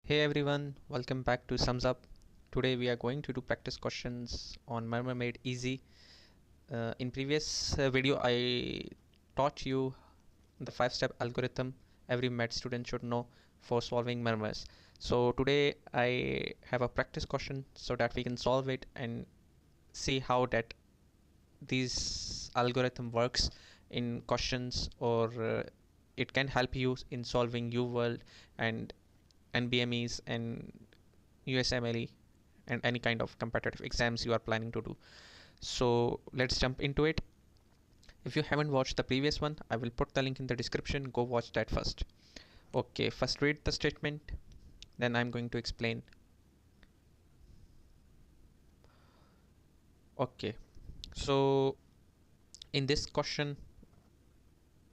Hey everyone, welcome back to Sumsup. Today we are going to do practice questions on Murmur Made Easy. In previous video I taught you the 5-step algorithm every med student should know for solving murmurs. So today I have a practice question so that we can solve it and see how that this algorithm works in questions, or it can help you in solving UWorld and NBMEs and USMLE and any kind of competitive exams you are planning to do. So let's jump into it. If you haven't watched the previous one, I will put the link in the description. Go watch that first. Okay, first read the statement, then I'm going to explain. Okay, so in this question,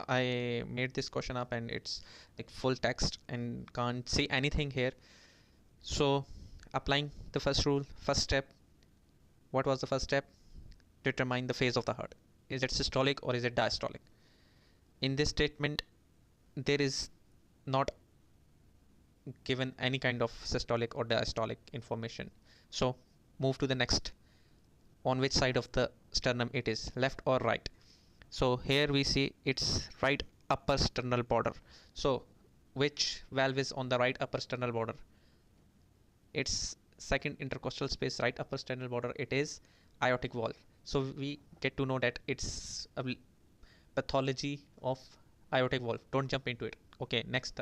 I made this question up and it's like full text and can't see anything here. So applying the first rule, first step. What was the first step? Determine the phase of the heart. Is it systolic or is it diastolic? In this statement, there is not given any kind of systolic or diastolic information. So move to the next. On which side of the sternum it is, left or right? So here we see it's right upper sternal border. So which valve is on the right upper sternal border? It's second intercostal space, right upper sternal border. It is aortic valve. So we get to know that it's a pathology of aortic valve. Don't jump into it. Okay, next,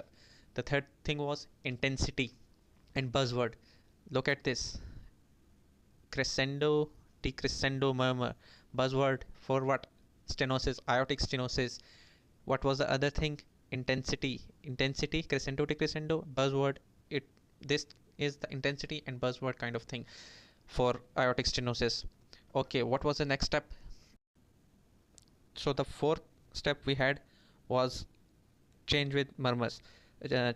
the third thing was intensity and buzzword. Look at this: crescendo, decrescendo, murmur. Buzzword for what? Stenosis, aortic stenosis. What was the other thing? Intensity, crescendo, decrescendo. Buzzword. It this is the intensity and buzzword kind of thing for aortic stenosis. Okay, what was the next step? So the fourth step we had was change with murmurs,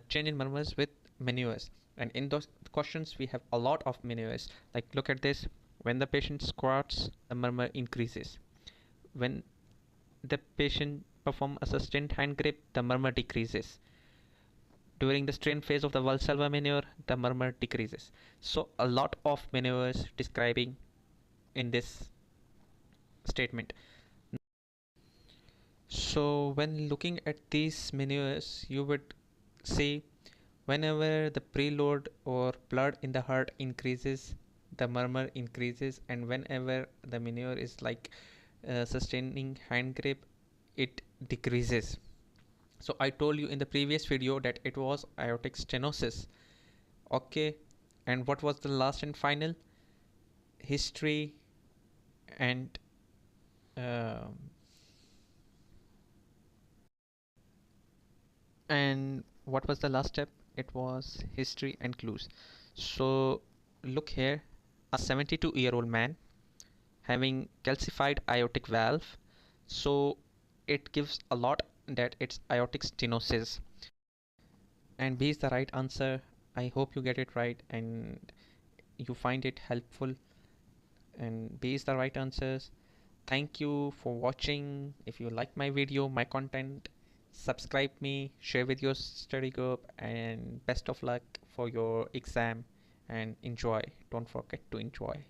change in murmurs with maneuvers. And in those questions we have a lot of maneuvers. Like look at this: when the patient squats, the murmur increases. When the patient perform a sustained hand grip, the murmur decreases. During the strain phase of the Valsalva maneuver, the murmur decreases. So a lot of maneuvers describing in this statement. So when looking at these maneuvers, you would see whenever the preload or blood in the heart increases, the murmur increases, and whenever the maneuver is like sustaining hand grip, it decreases. So I told you in the previous video that it was aortic stenosis. Okay, and what was the last and final? History and and what was the last step? It was history and clues. So look here: a 72-year-old man having calcified aortic valve. So it gives a lot that it's aortic stenosis, and B is the right answer. I hope you get it right and you find it helpful, and B is the right answers. Thank you for watching. If you like my video, my content, subscribe me, share with your study group, and best of luck for your exam, and enjoy. Don't forget to enjoy.